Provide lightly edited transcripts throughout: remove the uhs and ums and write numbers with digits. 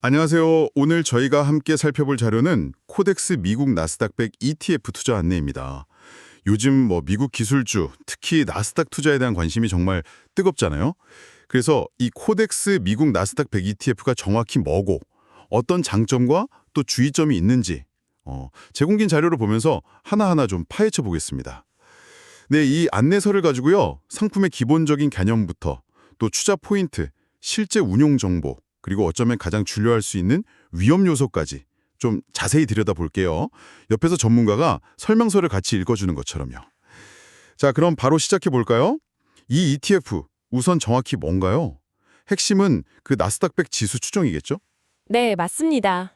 안녕하세요. 오늘 저희가 함께 살펴볼 자료는 코덱스 미국 나스닥 100 ETF 투자 안내입니다. 요즘 미국 기술주, 특히 나스닥 투자에 대한 관심이 정말 뜨겁잖아요. 그래서 이 코덱스 미국 나스닥 100 ETF가 정확히 뭐고 어떤 장점과 또 주의점이 있는지 제공된 자료를 보면서 하나하나 좀 파헤쳐 보겠습니다. 네, 이 안내서를 가지고요. 상품의 기본적인 개념부터 또 투자 포인트, 실제 운용 정보, 그리고 어쩌면 가장 중요할 수 있는 위험 요소까지 좀 자세히 들여다볼게요. 옆에서 전문가가 설명서를 같이 읽어주는 것처럼요. 자, 그럼 바로 시작해 볼까요? 이 ETF 우선 정확히 뭔가요? 핵심은 그 나스닥 100 지수 추정이겠죠? 네, 맞습니다.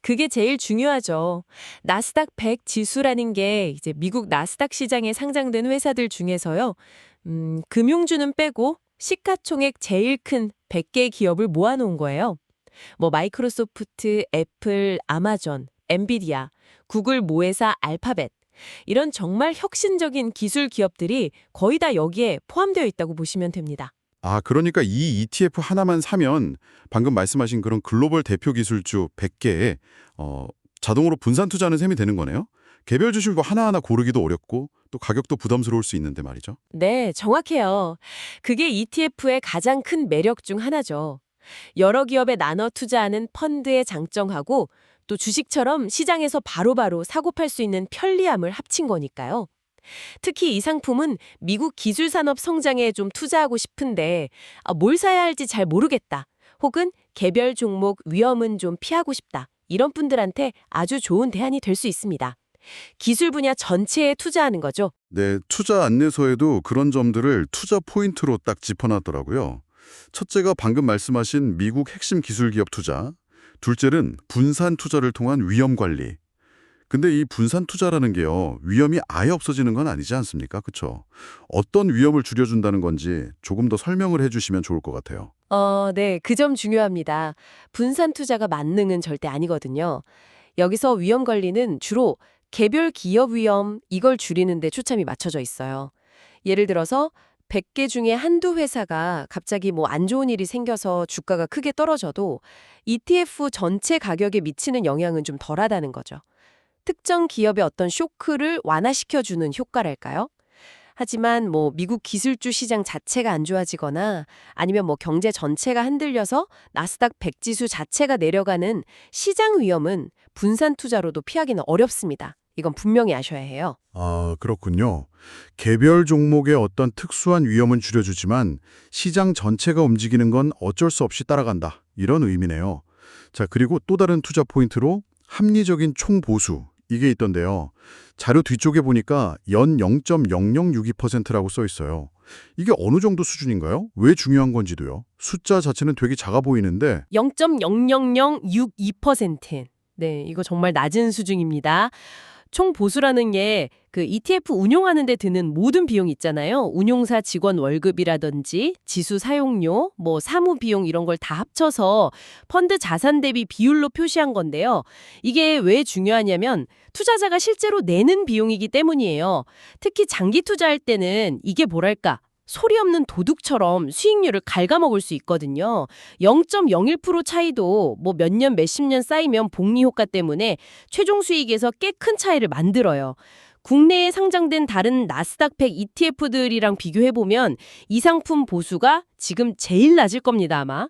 그게 제일 중요하죠. 나스닥 100 지수라는 게 이제 미국 나스닥 시장에 상장된 회사들 중에서요. 금융주는 빼고 시가총액 제일 큰 100개 기업을 모아놓은 거예요. 마이크로소프트, 애플, 아마존, 엔비디아, 구글 모회사 알파벳 이런 정말 혁신적인 기술 기업들이 거의 다 여기에 포함되어 있다고 보시면 됩니다. 아, 그러니까 이 ETF 하나만 사면 방금 말씀하신 그런 글로벌 대표 기술주 100개에 자동으로 분산 투자하는 셈이 되는 거네요. 개별 주식 하나하나 고르기도 어렵고 또 가격도 부담스러울 수 있는데 말이죠. 네, 정확해요. 그게 ETF의 가장 큰 매력 중 하나죠. 여러 기업에 나눠 투자하는 펀드의 장점하고 또 주식처럼 시장에서 바로바로 사고 팔 수 있는 편리함을 합친 거니까요. 특히 이 상품은 미국 기술산업 성장에 좀 투자하고 싶은데 뭘 사야 할지 잘 모르겠다. 혹은 개별 종목 위험은 좀 피하고 싶다. 이런 분들한테 아주 좋은 대안이 될 수 있습니다. 기술 분야 전체에 투자하는 거죠. 네, 투자 안내서에도 그런 점들을 투자 포인트로 딱 짚어놨더라고요. 첫째가 방금 말씀하신 미국 핵심 기술 기업 투자, 둘째는 분산 투자를 통한 위험 관리. 근데 이 분산 투자라는 게요, 위험이 아예 없어지는 건 아니지 않습니까? 그렇죠? 어떤 위험을 줄여준다는 건지 조금 더 설명을 해주시면 좋을 것 같아요. 네, 그 점 중요합니다. 분산 투자가 만능은 절대 아니거든요. 여기서 위험 관리는 주로 개별 기업 위험, 이걸 줄이는 데 초점이 맞춰져 있어요. 예를 들어서 100개 중에 한두 회사가 갑자기 안 좋은 일이 생겨서 주가가 크게 떨어져도 ETF 전체 가격에 미치는 영향은 좀 덜하다는 거죠. 특정 기업의 어떤 쇼크를 완화시켜주는 효과랄까요? 하지만 미국 기술주 시장 자체가 안 좋아지거나 아니면 경제 전체가 흔들려서 나스닥 100 지수 자체가 내려가는 시장 위험은 분산 투자로도 피하기는 어렵습니다. 이건 분명히 아셔야 해요. 아, 그렇군요. 개별 종목의 어떤 특수한 위험은 줄여주지만 시장 전체가 움직이는 건 어쩔 수 없이 따라간다. 이런 의미네요. 자, 그리고 또 다른 투자 포인트로 합리적인 총보수. 이게 있던데요. 자료 뒤쪽에 보니까 연 0.0062%라고 써 있어요. 이게 어느 정도 수준인가요? 왜 중요한 건지도요. 숫자 자체는 되게 작아 보이는데 0.00062%. 네, 이거 정말 낮은 수준입니다. 총 보수라는 게 그 ETF 운용하는 데 드는 모든 비용 있잖아요. 운용사 직원 월급이라든지 지수 사용료, 사무 비용 이런 걸 다 합쳐서 펀드 자산 대비 비율로 표시한 건데요. 이게 왜 중요하냐면 투자자가 실제로 내는 비용이기 때문이에요. 특히 장기 투자할 때는 이게 뭐랄까 소리 없는 도둑처럼 수익률을 갉아먹을 수 있거든요. 0.01% 차이도 몇 년, 몇십 년 쌓이면 복리 효과 때문에 최종 수익에서 꽤 큰 차이를 만들어요. 국내에 상장된 다른 나스닥 100 ETF들이랑 비교해보면 이 상품 보수가 지금 제일 낮을 겁니다, 아마.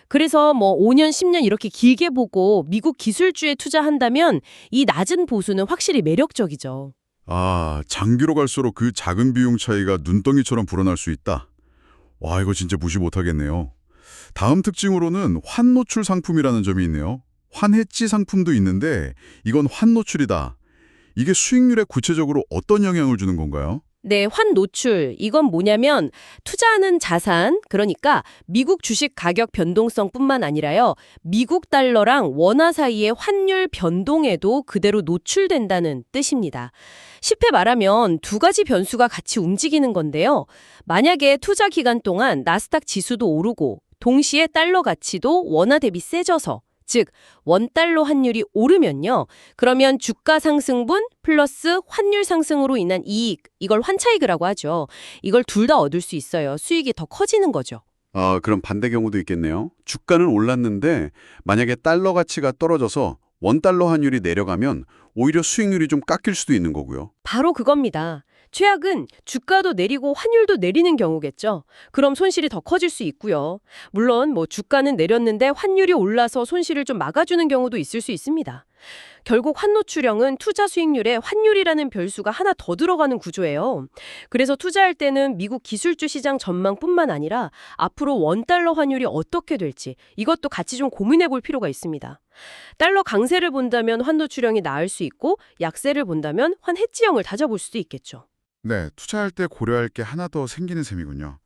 그래서 5년, 10년 이렇게 길게 보고 미국 기술주에 투자한다면 이 낮은 보수는 확실히 매력적이죠. 아, 장기로 갈수록 그 작은 비용 차이가 눈덩이처럼 불어날 수 있다. 와, 이거 진짜 무시 못하겠네요. 다음 특징으로는 환노출 상품이라는 점이 있네요. 환해지 상품도 있는데 이건 환노출이다. 이게 수익률에 구체적으로 어떤 영향을 주는 건가요? 네, 환 노출. 이건 뭐냐면 투자하는 자산, 그러니까 미국 주식 가격 변동성뿐만 아니라요. 미국 달러랑 원화 사이의 환율 변동에도 그대로 노출된다는 뜻입니다. 쉽게 말하면 두 가지 변수가 같이 움직이는 건데요. 만약에 투자 기간 동안 나스닥 지수도 오르고 동시에 달러 가치도 원화 대비 세져서 즉 원달러 환율이 오르면요. 그러면 주가 상승분 플러스 환율 상승으로 인한 이익, 이걸 환차익이라고 하죠. 이걸 둘 다 얻을 수 있어요. 수익이 더 커지는 거죠. 그럼 반대 경우도 있겠네요. 주가는 올랐는데 만약에 달러 가치가 떨어져서 원달러 환율이 내려가면 오히려 수익률이 좀 깎일 수도 있는 거고요. 바로 그겁니다. 최악은 주가도 내리고 환율도 내리는 경우겠죠. 그럼 손실이 더 커질 수 있고요. 물론 주가는 내렸는데 환율이 올라서 손실을 좀 막아주는 경우도 있을 수 있습니다. 결국 환노출형은 투자 수익률에 환율이라는 별수가 하나 더 들어가는 구조예요. 그래서 투자할 때는 미국 기술주 시장 전망뿐만 아니라 앞으로 원달러 환율이 어떻게 될지 이것도 같이 좀 고민해 볼 필요가 있습니다. 달러 강세를 본다면 환노출형이 나을 수 있고 약세를 본다면 환해지형을 다져볼 수도 있겠죠. 네, 투자할 때 고려할 게 하나 더 생기는 셈이군요.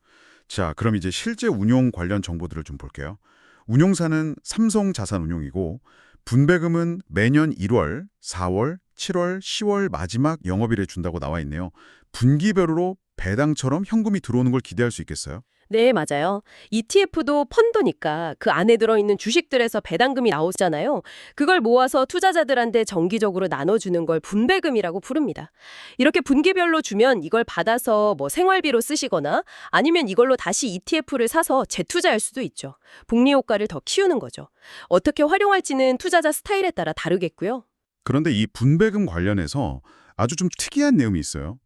자, 그럼 이제 실제 운용 관련 정보들을 좀 볼게요. 운용사는 삼성자산운용이고 분배금은 매년 1월, 4월, 7월, 10월 마지막 영업일에 준다고 나와 있네요. 분기별로 배당처럼 현금이 들어오는 걸 기대할 수 있겠어요? 네, 맞아요. ETF도 펀드니까 그 안에 들어있는 주식들에서 배당금이 나오잖아요. 그걸 모아서 투자자들한테 정기적으로 나눠주는 걸 분배금이라고 부릅니다. 이렇게 분기별로 주면 이걸 받아서 생활비로 쓰시거나 아니면 이걸로 다시 ETF를 사서 재투자할 수도 있죠. 복리 효과를 더 키우는 거죠. 어떻게 활용할지는 투자자 스타일에 따라 다르겠고요. 그런데 이 분배금 관련해서 아주 좀 특이한 내용이 있어요.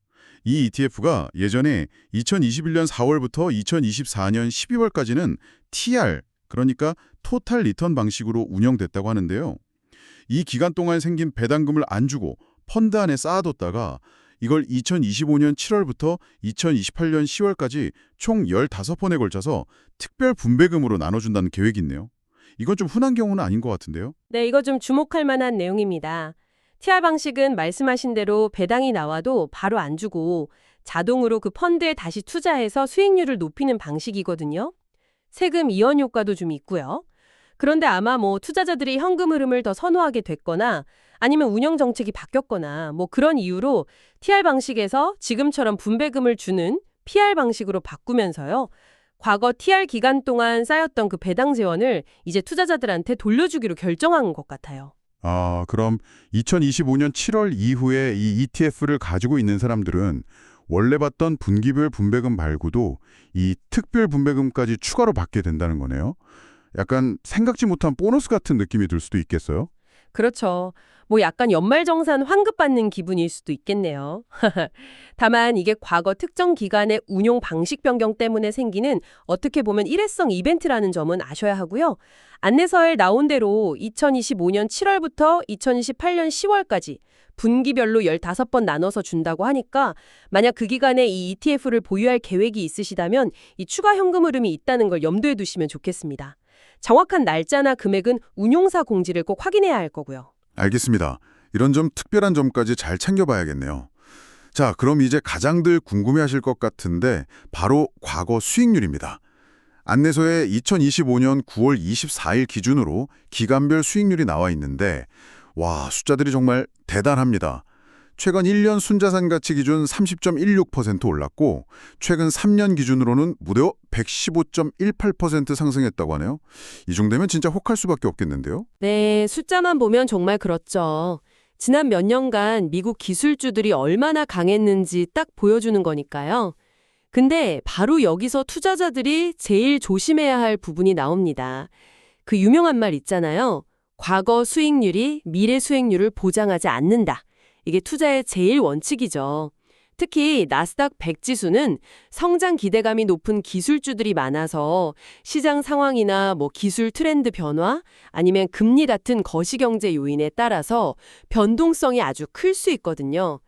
이 ETF가 예전에 2021년 4월부터 2024년 12월까지는 TR, 그러니까 토탈 리턴 방식으로 운영됐다고 하는데요. 이 기간 동안 생긴 배당금을 안 주고 펀드 안에 쌓아뒀다가 이걸 2025년 7월부터 2028년 10월까지 총 15번에 걸쳐서 특별 분배금으로 나눠준다는 계획이 있네요. 이건 좀 흔한 경우는 아닌 것 같은데요. 네, 이거 좀 주목할 만한 내용입니다. TR 방식은 말씀하신 대로 배당이 나와도 바로 안 주고 자동으로 그 펀드에 다시 투자해서 수익률을 높이는 방식이거든요. 세금 이원 효과도 좀 있고요. 그런데 아마 투자자들이 현금 흐름을 더 선호하게 됐거나 아니면 운영 정책이 바뀌었거나 그런 이유로 TR 방식에서 지금처럼 분배금을 주는 PR 방식으로 바꾸면서요. 과거 TR 기간 동안 쌓였던 그 배당 재원을 이제 투자자들한테 돌려주기로 결정한 것 같아요. 그럼 2025년 7월 이후에 이 ETF를 가지고 있는 사람들은 원래 받던 분기별 분배금 말고도 이 특별 분배금까지 추가로 받게 된다는 거네요. 약간 생각지 못한 보너스 같은 느낌이 들 수도 있겠어요? 그렇죠. 약간 연말정산 환급받는 기분일 수도 있겠네요. 다만 이게 과거 특정 기간의 운용 방식 변경 때문에 생기는 어떻게 보면 일회성 이벤트라는 점은 아셔야 하고요. 안내서에 나온 대로 2025년 7월부터 2028년 10월까지 분기별로 15번 나눠서 준다고 하니까 만약 그 기간에 이 ETF를 보유할 계획이 있으시다면 이 추가 현금 흐름이 있다는 걸 염두에 두시면 좋겠습니다. 정확한 날짜나 금액은 운용사 공지를 꼭 확인해야 할 거고요. 알겠습니다. 이런 좀 특별한 점까지 잘 챙겨봐야겠네요. 자, 그럼 이제 가장들 궁금해하실 것 같은데 바로 과거 수익률입니다. 안내서에 2025년 9월 24일 기준으로 기간별 수익률이 나와 있는데 와, 숫자들이 정말 대단합니다. 최근 1년 순자산 가치 기준 30.16% 올랐고 최근 3년 기준으로는 무려 115.18% 상승했다고 하네요. 이 정도면 진짜 혹할 수밖에 없겠는데요. 네, 숫자만 보면 정말 그렇죠. 지난 몇 년간 미국 기술주들이 얼마나 강했는지 딱 보여주는 거니까요. 근데 바로 여기서 투자자들이 제일 조심해야 할 부분이 나옵니다. 그 유명한 말 있잖아요. 과거 수익률이 미래 수익률을 보장하지 않는다. 이게 투자의 제일 원칙이죠. 특히 나스닥 100 지수는 성장 기대감이 높은 기술주들이 많아서 시장 상황이나 기술 트렌드 변화 아니면 금리 같은 거시경제 요인에 따라서 변동성이 아주 클 수 있거든요.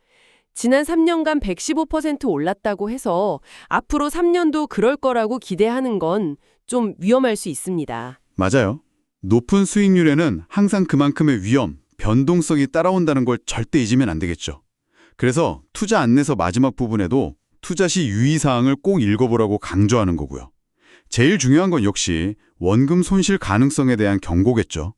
지난 3년간 115% 올랐다고 해서 앞으로 3년도 그럴 거라고 기대하는 건 좀 위험할 수 있습니다. 맞아요. 높은 수익률에는 항상 그만큼의 위험, 변동성이 따라온다는 걸 절대 잊으면 안 되겠죠. 그래서 투자 안내서 마지막 부분에도 투자 시 유의사항을 꼭 읽어보라고 강조하는 거고요. 제일 중요한 건 역시 원금 손실 가능성에 대한 경고겠죠.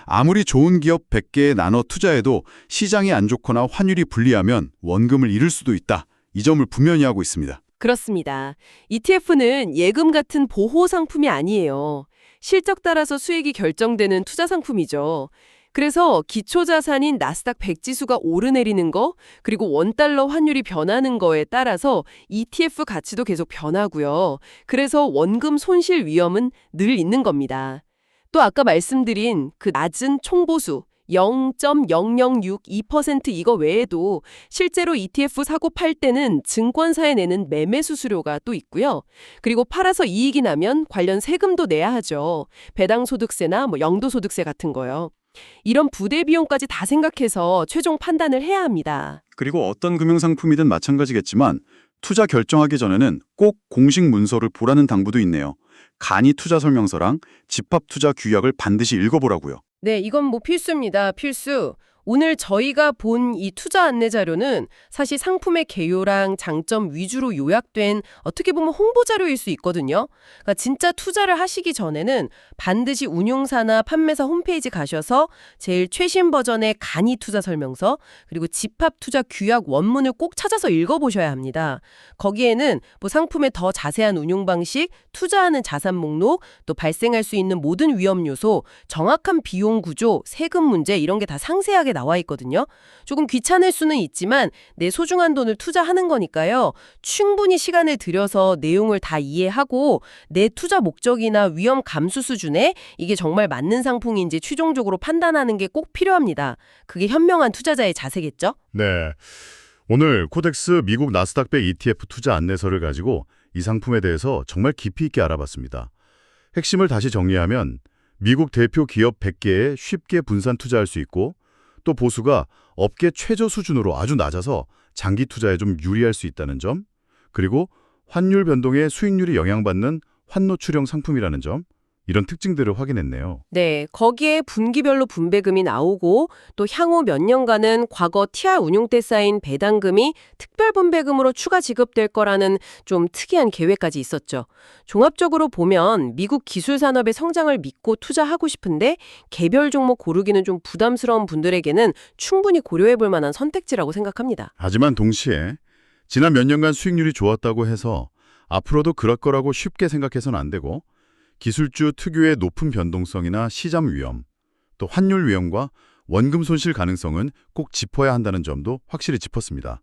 아무리 좋은 기업 100개에 나눠 투자해도 시장이 안 좋거나 환율이 불리하면 원금을 잃을 수도 있다. 이 점을 분명히 하고 있습니다. 그렇습니다. ETF는 예금 같은 보호 상품이 아니에요. 실적 따라서 수익이 결정되는 투자 상품이죠. 그래서 기초자산인 나스닥 100 지수가 오르내리는 거, 그리고 원달러 환율이 변하는 거에 따라서 ETF 가치도 계속 변하고요. 그래서 원금 손실 위험은 늘 있는 겁니다. 또 아까 말씀드린 그 낮은 총보수 0.0062% 이거 외에도 실제로 ETF 사고 팔 때는 증권사에 내는 매매 수수료가 또 있고요. 그리고 팔아서 이익이 나면 관련 세금도 내야 하죠. 배당소득세나 영도소득세 같은 거요. 이런 부대 비용까지 다 생각해서 최종 판단을 해야 합니다. 그리고 어떤 금융상품이든 마찬가지겠지만 투자 결정하기 전에는 꼭 공식 문서를 보라는 당부도 있네요. 간이 투자 설명서랑 집합 투자 규약을 반드시 읽어보라고요. 네, 이건 필수입니다. 필수. 오늘 저희가 본 이 투자 안내 자료는 사실 상품의 개요랑 장점 위주로 요약된 어떻게 보면 홍보 자료일 수 있거든요. 그러니까 진짜 투자를 하시기 전에는 반드시 운용사나 판매사 홈페이지 가셔서 제일 최신 버전의 간이 투자 설명서 그리고 집합 투자 규약 원문을 꼭 찾아서 읽어보셔야 합니다. 거기에는 상품의 더 자세한 운용 방식, 투자하는 자산 목록, 또 발생할 수 있는 모든 위험 요소, 정확한 비용 구조, 세금 문제 이런 게 다 상세하게 나와 있거든요. 조금 귀찮을 수는 있지만 내 소중한 돈을 투자하는 거니까요. 충분히 시간을 들여서 내용을 다 이해하고 내 투자 목적이나 위험 감수 수준에 이게 정말 맞는 상품인지 최종적으로 판단하는 게 꼭 필요합니다. 그게 현명한 투자자의 자세겠죠? 네. 오늘 코덱스 미국 나스닥 100 ETF 투자 안내서를 가지고 이 상품에 대해서 정말 깊이 있게 알아봤습니다. 핵심을 다시 정리하면 미국 대표 기업 100개에 쉽게 분산 투자할 수 있고 또 보수가 업계 최저 수준으로 아주 낮아서 장기 투자에 좀 유리할 수 있다는 점, 그리고 환율 변동에 수익률이 영향받는 환노출형 상품이라는 점, 이런 특징들을 확인했네요. 네, 거기에 분기별로 분배금이 나오고 또 향후 몇 년간은 과거 TR 운용 때 쌓인 배당금이 특별 분배금으로 추가 지급될 거라는 좀 특이한 계획까지 있었죠. 종합적으로 보면 미국 기술 산업의 성장을 믿고 투자하고 싶은데 개별 종목 고르기는 좀 부담스러운 분들에게는 충분히 고려해 볼 만한 선택지라고 생각합니다. 하지만 동시에 지난 몇 년간 수익률이 좋았다고 해서 앞으로도 그럴 거라고 쉽게 생각해서는 안 되고 기술주 특유의 높은 변동성이나 시장 위험, 또 환율 위험과 원금 손실 가능성은 꼭 짚어야 한다는 점도 확실히 짚었습니다.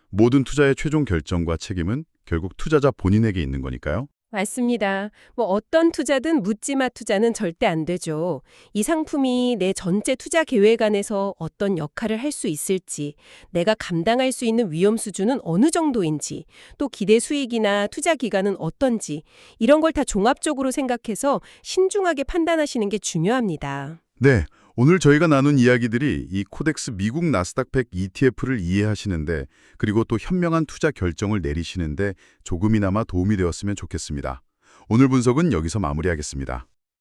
모든 투자의 최종 결정과 책임은 결국 투자자 본인에게 있는 거니까요. 맞습니다. 어떤 투자든 묻지마 투자는 절대 안 되죠. 이 상품이 내 전체 투자 계획 안에서 어떤 역할을 할 수 있을지, 내가 감당할 수 있는 위험 수준은 어느 정도인지, 또 기대 수익이나 투자 기간은 어떤지, 이런 걸 다 종합적으로 생각해서 신중하게 판단하시는 게 중요합니다. 네, 오늘 저희가 나눈 이야기들이 이 코덱스 미국 나스닥 100 ETF를 이해하시는데 그리고 또 현명한 투자 결정을 내리시는데 조금이나마 도움이 되었으면 좋겠습니다. 오늘 분석은 여기서 마무리하겠습니다.